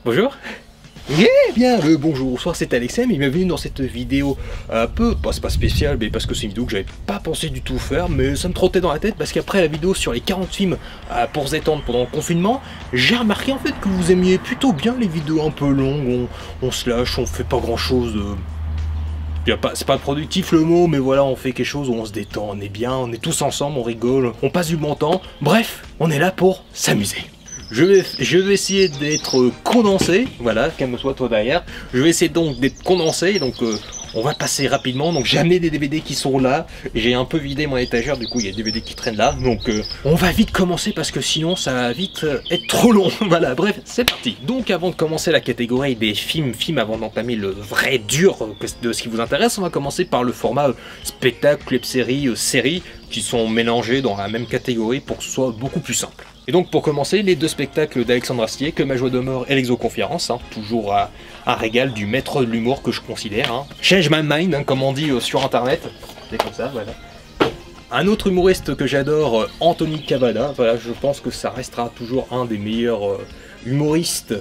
Bonjour. Yeah, bien, bonjour, bonsoir, c'est Alexem et bienvenue dans cette vidéo un peu, c'est pas spéciale, mais parce que c'est une vidéo que j'avais pas pensé du tout faire, mais ça me trottait dans la tête parce qu'après la vidéo sur les 40 films pour se détendre pendant le confinement, j'ai remarqué en fait que vous aimiez plutôt bien les vidéos un peu longues, on se lâche, on fait pas grand chose c'est pas productif le mot, mais voilà, on fait quelque chose où on se détend, on est bien, on est tous ensemble, on rigole, on passe du bon temps, bref, on est là pour s'amuser. Je vais essayer d'être condensé, voilà, calme-toi toi derrière. Je vais essayer donc d'être condensé, donc on va passer rapidement. Donc j'ai amené des DVD qui sont là, j'ai un peu vidé mon étagère, du coup il y a des DVD qui traînent là. Donc on va vite commencer parce que sinon ça va vite être trop long. Voilà, bref, c'est parti. Donc avant de commencer la catégorie des films avant d'entamer le vrai dur de ce qui vous intéresse, on va commencer par le format spectacle, web-série, série, qui sont mélangés dans la même catégorie pour que ce soit beaucoup plus simple. Et donc pour commencer, les deux spectacles d'Alexandre Astier, Que ma joie demeure et l'Exoconférence, toujours un régal du maître de l'humour que je considère. Change my mind, comme on dit sur internet, c'est comme ça, voilà. Un autre humoriste que j'adore, Anthony Cavada, voilà, je pense que ça restera toujours un des meilleurs humoristes,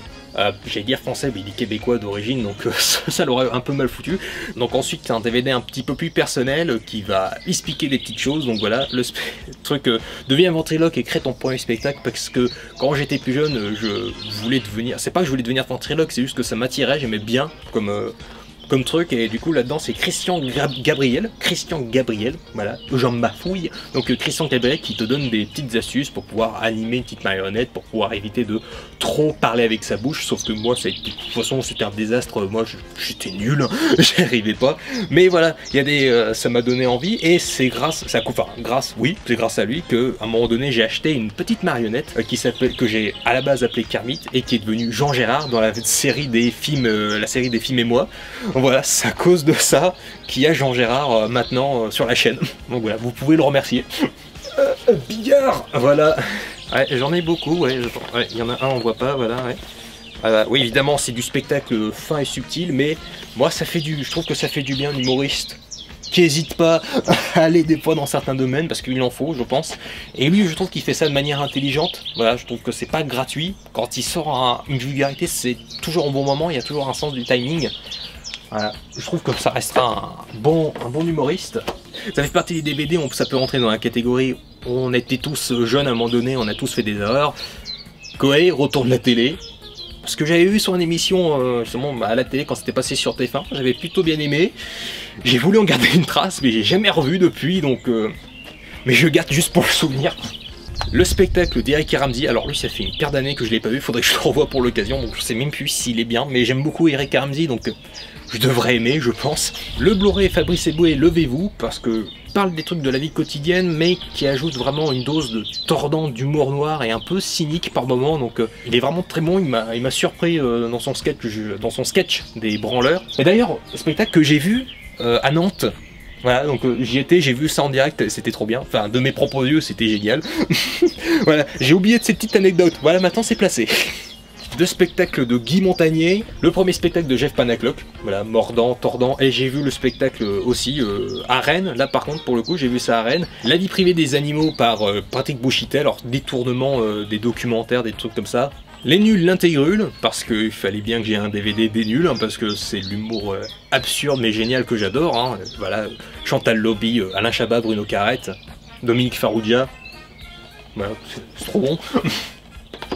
j'allais dire français, mais il est québécois d'origine, donc ça l'aurait un peu mal foutu. Donc ensuite un DVD un petit peu plus personnel qui va expliquer des petites choses. Donc voilà, le truc deviens ventriloque et crée ton premier spectacle, parce que quand j'étais plus jeune, je voulais devenir, c'est pas que je voulais devenir ventriloque, c'est juste que ça m'attirait, j'aimais bien comme truc, et du coup là-dedans c'est Christian Gabriel, voilà, j'en bafouille. Donc Christian Gabriel qui te donne des petites astuces pour pouvoir animer une petite marionnette, pour pouvoir éviter de trop parler avec sa bouche, sauf que moi de toute façon c'était un désastre, moi j'étais nul, j'y arrivais pas, mais voilà, il y a des, ça m'a donné envie, et c'est grâce à lui que à un moment donné j'ai acheté une petite marionnette que j'ai à la base appelée Kermit, et qui est devenue Jean Gérard dans la série des films, et moi. Voilà, c'est à cause de ça qu'il y a Jean Gérard maintenant sur la chaîne. Donc voilà, vous pouvez le remercier. Billard, voilà. Ouais, j'en ai beaucoup, ouais, il y en a un, on voit pas, voilà, ouais. Oui, évidemment, c'est du spectacle fin et subtil, mais moi, je trouve que ça fait du bien, l'humoriste qui n'hésite pas à aller des fois dans certains domaines, parce qu'il en faut, je pense. Et lui, je trouve qu'il fait ça de manière intelligente. Voilà, je trouve que c'est pas gratuit. Quand il sort une vulgarité, c'est toujours au bon moment, il y a toujours un sens du timing. Voilà, je trouve que ça restera un bon humoriste. Ça fait partie des DVD, ça peut rentrer dans la catégorie on était tous jeunes à un moment donné, on a tous fait des erreurs. Koei retourne la télé. Ce que j'avais vu sur une émission justement à la télé quand c'était passé sur TF1, j'avais plutôt bien aimé. J'ai voulu en garder une trace, mais j'ai jamais revu depuis, donc mais je garde juste pour le souvenir. Le spectacle d'Eric et Ramsey, alors lui ça fait une paire d'années que je l'ai pas vu, faudrait que je le revoie pour l'occasion, donc je sais même plus s'il est bien, mais j'aime beaucoup Eric et Ramsey, donc je devrais aimer, je pense. Le Blu-ray Fabrice Eboué, Levez-vous, parce que parle des trucs de la vie quotidienne, mais qui ajoute vraiment une dose de tordant, d'humour noir et un peu cynique par moment, donc il est vraiment très bon, il m'a surpris dans son sketch des branleurs. Et d'ailleurs, spectacle que j'ai vu à Nantes. Voilà, donc j'y étais, j'ai vu ça en direct, c'était trop bien. Enfin, de mes propres yeux, c'était génial. Voilà, j'ai oublié de ces petites anecdotes. Voilà, maintenant c'est placé. Deux spectacles de Guy Montagnier. Le premier spectacle de Jeff Panacloc. Voilà, mordant, tordant. Et j'ai vu le spectacle aussi à Rennes. Là, par contre, pour le coup, j'ai vu ça à Rennes. La vie privée des animaux par Patrick Bouchitel. Alors, détournement des documentaires, des trucs comme ça. Les nuls, l'intégrule, parce qu'il fallait bien que j'ai un DVD des nuls, parce que c'est l'humour absurde mais génial que j'adore. Voilà, Chantal Lobby, Alain Chabat, Bruno Carrette, Dominique Farrugia. Voilà, c'est trop bon.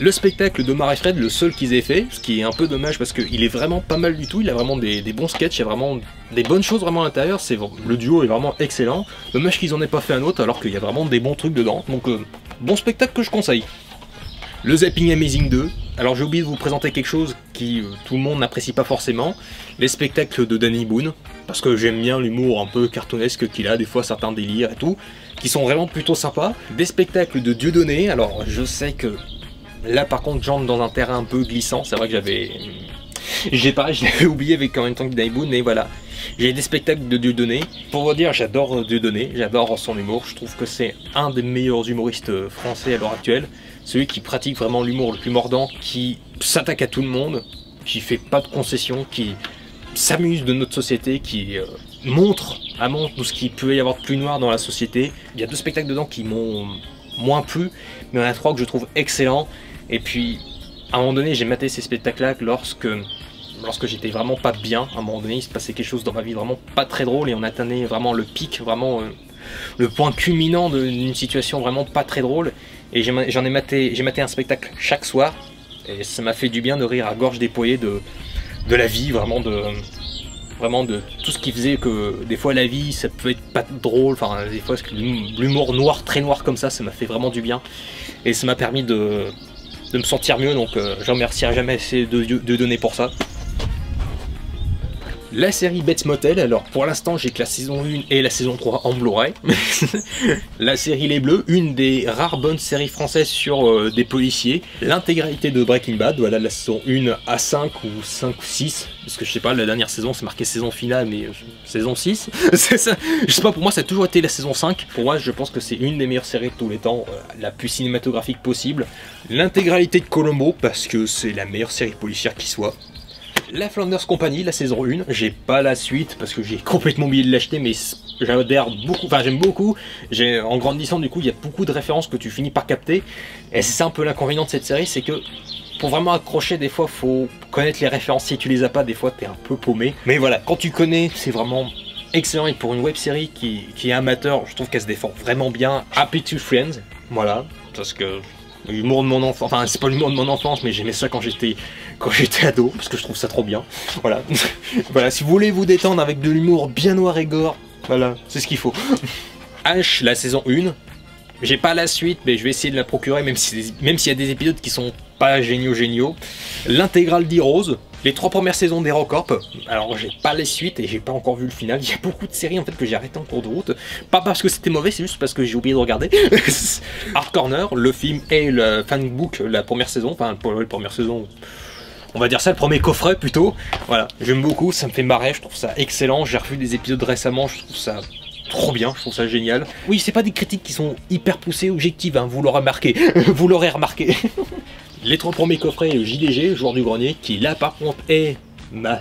Le spectacle d'Omar et Fred, le seul qu'ils aient fait, ce qui est un peu dommage parce qu'il est vraiment pas mal du tout, il a vraiment des bons sketchs, il y a vraiment des bonnes choses vraiment à l'intérieur, le duo est vraiment excellent. Dommage qu'ils en aient pas fait un autre alors qu'il y a vraiment des bons trucs dedans, donc bon spectacle que je conseille. Le Zapping Amazing 2, alors j'ai oublié de vous présenter quelque chose qui tout le monde n'apprécie pas forcément, les spectacles de Danny Boone, parce que j'aime bien l'humour un peu cartoonesque qu'il a, des fois certains délires et tout, qui sont vraiment plutôt sympas. Des spectacles de Dieudonné, alors je sais que là par contre j'entre dans un terrain un peu glissant, c'est vrai que je l'avais oublié avec en même temps que Danny Boone, mais voilà. J'ai des spectacles de Dieudonné. Pour vous dire, j'adore Dieudonné, j'adore son humour, je trouve que c'est un des meilleurs humoristes français à l'heure actuelle. Celui qui pratique vraiment l'humour le plus mordant, qui s'attaque à tout le monde, qui fait pas de concessions, qui s'amuse de notre société, qui montre tout ce qu'il peut y avoir de plus noir dans la société. Il y a deux spectacles dedans qui m'ont moins plu, mais il y en a 3 que je trouve excellents. Et puis à un moment donné j'ai maté ces spectacles-là lorsque j'étais vraiment pas bien. À un moment donné il se passait quelque chose dans ma vie vraiment pas très drôle et on atteignait vraiment le pic, vraiment le point culminant d'une situation vraiment pas très drôle. Et j'ai maté un spectacle chaque soir et ça m'a fait du bien de rire à gorge déployée de la vie, vraiment de tout ce qui faisait que des fois la vie ça peut être pas drôle, enfin des fois l'humour noir, très noir comme ça m'a fait vraiment du bien et ça m'a permis de me sentir mieux, donc je remercierai jamais assez de donner pour ça. La série Bates Motel, alors pour l'instant j'ai que la saison 1 et la saison 3 en Blu-ray. La série Les Bleus, une des rares bonnes séries françaises sur des policiers. L'intégralité de Breaking Bad, voilà la saison 1 à 5 ou 5 ou 6. Parce que je sais pas, la dernière saison c'est marqué saison finale, mais saison 6. C'est ça. Je sais pas, pour moi ça a toujours été la saison 5. Pour moi je pense que c'est une des meilleures séries de tous les temps, la plus cinématographique possible. L'intégralité de Columbo, parce que c'est la meilleure série policière qui soit. La Flanders Company, la saison 1, j'ai pas la suite parce que j'ai complètement oublié de l'acheter, mais j'adhère beaucoup, enfin j'aime beaucoup. En grandissant du coup il y a beaucoup de références que tu finis par capter, et c'est ça un peu l'inconvénient de cette série, c'est que pour vraiment accrocher des fois faut connaître les références, si tu les as pas des fois t'es un peu paumé. Mais voilà, quand tu connais c'est vraiment excellent, et pour une web série qui est amateur, je trouve qu'elle se défend vraiment bien. Happy to Friends, voilà, parce que l'humour de mon enfance, enfin c'est pas l'humour de mon enfance, mais j'aimais ça quand j'étais ado, parce que je trouve ça trop bien. Voilà. Voilà, si vous voulez vous détendre avec de l'humour bien noir et gore, voilà, c'est ce qu'il faut. H, la saison 1, j'ai pas la suite, mais je vais essayer de la procurer, même s'il y a des épisodes qui sont pas géniaux. L'intégrale d'Heroes, les 3 premières saisons d'HeroCorp, alors j'ai pas les suites et j'ai pas encore vu le final. Il y a beaucoup de séries en fait que j'ai arrêté en cours de route, pas parce que c'était mauvais, c'est juste parce que j'ai oublié de regarder. Hard Corner, le film et le fanbook, la première saison, enfin pour la première saison, on va dire ça, le premier coffret plutôt. Voilà, j'aime beaucoup, ça me fait marrer, je trouve ça excellent. J'ai revu des épisodes récemment, je trouve ça trop bien, je trouve ça génial. Oui, c'est pas des critiques qui sont hyper poussées, objectives, hein, vous l'aurez remarqué. Vous l'aurez remarqué. Les 3 premiers coffrets JDG, Joueur du Grenier, qui là par contre est ma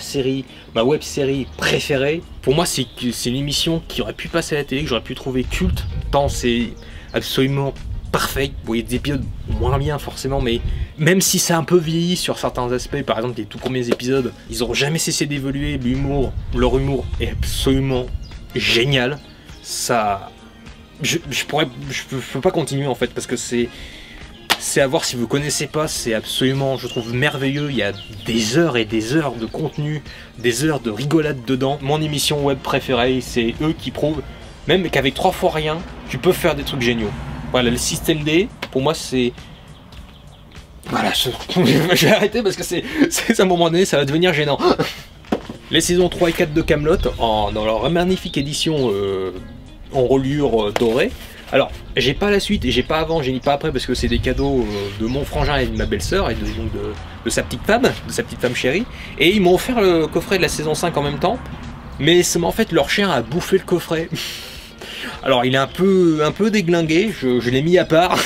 web série préférée. Pour moi c'est une émission qui aurait pu passer à la télé, que j'aurais pu trouver culte, tant c'est absolument parfait. Vous voyez des épisodes moins bien forcément, mais même si c'est un peu vieilli sur certains aspects, par exemple les tout premiers épisodes, ils n'ont jamais cessé d'évoluer, leur humour est absolument génial. Ça, je peux pas continuer en fait, parce que c'est à voir. Si vous connaissez pas, c'est absolument, je trouve, merveilleux. Il y a des heures et des heures de contenu, des heures de rigolade dedans. Mon émission web préférée, c'est eux qui prouvent, même qu'avec 3 fois rien, tu peux faire des trucs géniaux. Voilà, le système D, pour moi, c'est... Voilà, je vais arrêter parce que c'est à un moment donné, ça va devenir gênant. Les saisons 3 et 4 de Kaamelott, dans leur magnifique édition en reliure dorée. Alors, j'ai pas la suite et j'ai pas avant, j'ai ni pas après, parce que c'est des cadeaux de mon frangin et de ma belle-sœur et de sa petite femme chérie. Et ils m'ont offert le coffret de la saison 5 en même temps, mais en fait leur chien a bouffé le coffret. Alors il est un peu déglingué, je l'ai mis à part.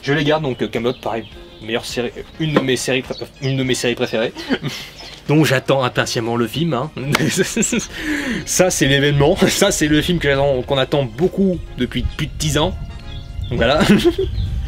Je les garde, donc Kaamelott, pareil, meilleure série, une de mes séries préférées. Donc j'attends impatiemment le film, hein. Ça c'est l'événement, ça c'est le film qu'on attend beaucoup depuis plus de 10 ans. Voilà.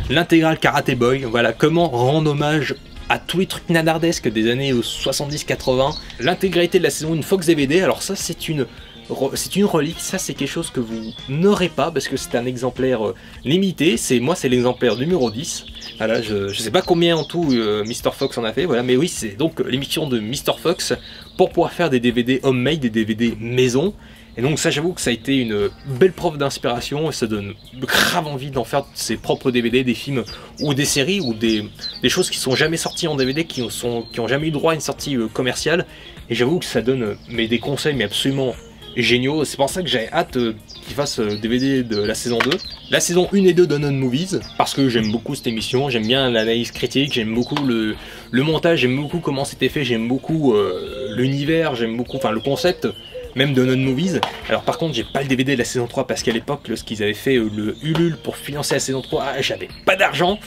L'intégrale Karate Boy, voilà, comment rendre hommage à tous les trucs nanardesques des années 70-80. L'intégralité de la saison 1 Fox DVD, alors ça c'est une relique, ça c'est quelque chose que vous n'aurez pas parce que c'est un exemplaire limité, moi c'est l'exemplaire numéro 10. Voilà, je sais pas combien en tout Mr Fox en a fait, voilà, mais oui c'est donc l'émission de Mr Fox pour pouvoir faire des DVD homemade, des DVD maison. Et donc ça j'avoue que ça a été une belle preuve d'inspiration et ça donne grave envie d'en faire ses propres DVD, des films ou des séries ou des choses qui sont jamais sorties en DVD, qui ont jamais eu droit à une sortie commerciale. Et j'avoue que ça donne des conseils mais absolument géniaux. C'est pour ça que j'ai hâte qu'ils fassent DVD de la saison 2. La saison 1 et 2 de Non Movies, parce que j'aime beaucoup cette émission, j'aime bien l'analyse critique, j'aime beaucoup le montage, j'aime beaucoup comment c'était fait, j'aime beaucoup l'univers, j'aime beaucoup le concept même de Non Movies. Alors par contre j'ai pas le DVD de la saison 3 parce qu'à l'époque lorsqu'ils avaient fait le Ulule pour financer la saison 3, j'avais pas d'argent.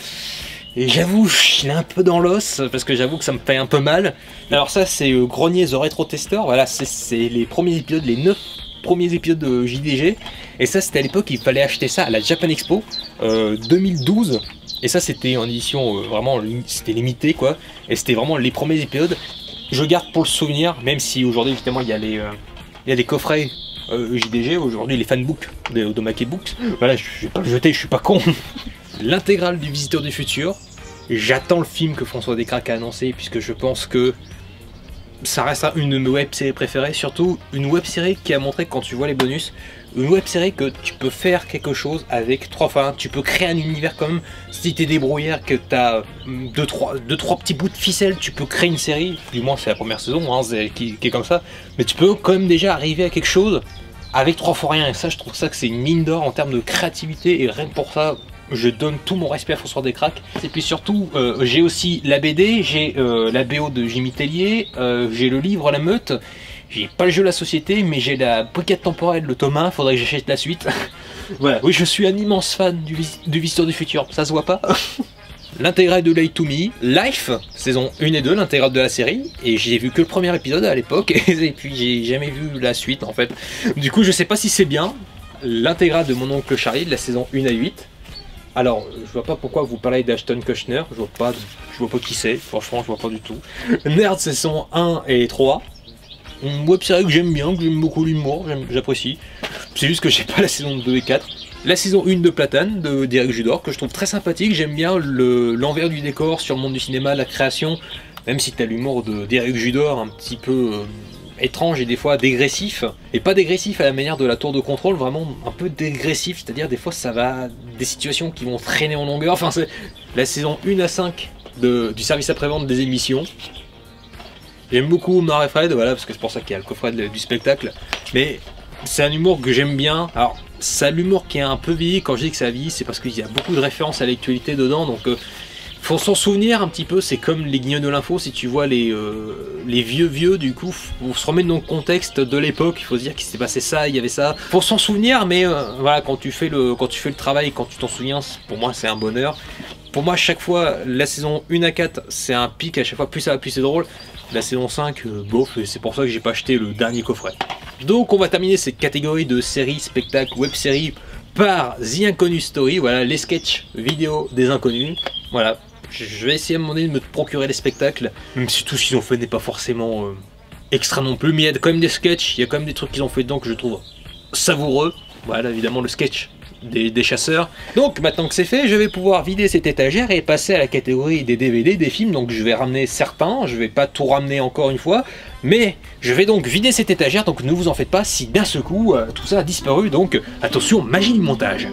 Et j'avoue, il est un peu dans l'os, parce que j'avoue que ça me fait un peu mal. Alors ça c'est Grenier The Retro Tester, voilà, c'est les premiers épisodes, les 9 premiers épisodes de JDG. Et ça, c'était à l'époque, il fallait acheter ça à la Japan Expo 2012. Et ça, c'était en édition vraiment, c'était limité quoi. Et c'était vraiment les premiers épisodes. Je garde pour le souvenir, même si aujourd'hui, évidemment, il y a des coffrets JDG, aujourd'hui les fanbooks de Makebooks. Voilà, je vais pas le jeter, je suis pas con. L'intégrale du Visiteur du Futur. J'attends le film que François Descraques a annoncé, puisque je pense que ça restera une de mes web-séries préférées, surtout une web-série qui a montré, quand tu vois les bonus, une web-série que tu peux faire quelque chose avec 3 fins, tu peux créer un univers comme si t'es débrouillard, que t'as 2-3 petits bouts de ficelle, tu peux créer une série, du moins c'est la première saison hein, qui est comme ça, mais tu peux quand même déjà arriver à quelque chose avec 3 fois rien, et ça je trouve ça que c'est une mine d'or en termes de créativité, et rien que pour ça, je donne tout mon respect à François Descraques. Et puis surtout, j'ai aussi la BD, j'ai la BO de Jimmy Tellier, j'ai le livre La Meute, j'ai pas le jeu La Société, mais j'ai la Brigade Temporelle, le tome 1, faudrait que j'achète la suite. Voilà, oui, je suis un immense fan du Visiteur du Futur, ça se voit pas. L'intégrale de Light to Me, Life, saison 1 et 2, l'intégrale de la série, et j'ai vu que le premier épisode à l'époque, et puis j'ai jamais vu la suite en fait. Du coup, je sais pas si c'est bien. L'intégrale de Mon Oncle Charlie, de la saison 1 à 8. Alors, je vois pas pourquoi vous parlez d'Ashton Kutcher, je vois pas qui c'est, franchement je vois pas du tout. Nerd saison 1 et 3, une web série que j'aime bien, que j'aime beaucoup l'humour, j'apprécie. C'est juste que j'ai pas la saison 2 et 4. La saison 1 de Platane, d'Eric Judor, que je trouve très sympathique, j'aime bien l'envers du décor sur le monde du cinéma, la création, même si t'as l'humour d'Eric Judor un petit peu étrange et des fois dégressif, et pas dégressif à la manière de la tour de contrôle, vraiment un peu dégressif, c'est-à-dire des fois ça va des situations qui vont traîner en longueur, enfin c'est la saison 1 à 5 du service après-vente des émissions. J'aime beaucoup Omar et Fred, voilà, parce que c'est pour ça qu'il y a le coffret du spectacle, mais c'est un humour que j'aime bien. Alors c'est l'humour qui est un peu vieilli, quand je dis que ça vieillit, c'est parce qu'il y a beaucoup de références à l'actualité dedans, donc faut s'en souvenir un petit peu, c'est comme les Guignols de l'info, si tu vois les vieux du coup, faut se remettre dans le contexte de l'époque, il faut se dire qu'il s'est passé ça, il y avait ça, faut s'en souvenir, mais voilà, quand tu fais le travail, quand tu t'en souviens, pour moi c'est un bonheur. Pour moi, chaque fois, la saison 1 à 4, c'est un pic, à chaque fois plus ça va, plus c'est drôle. La saison 5, bof, et c'est pour ça que j'ai pas acheté le dernier coffret. Donc on va terminer cette catégorie de séries, spectacles, web-séries par The Inconnu Story, voilà, les sketchs vidéo des inconnus, voilà. Je vais essayer à un moment donné de me procurer les spectacles, même si tout ce qu'ils ont fait n'est pas forcément extra non plus, mais il y a quand même des sketchs, il y a quand même des trucs qu'ils ont fait dedans que je trouve savoureux. Voilà, évidemment le sketch des chasseurs. Donc maintenant que c'est fait, je vais pouvoir vider cette étagère et passer à la catégorie des DVD, des films. Donc je vais ramener certains, je vais pas tout ramener encore une fois, mais je vais donc vider cette étagère, donc ne vous en faites pas si d'un seul coup tout ça a disparu. Donc attention, magie du montage.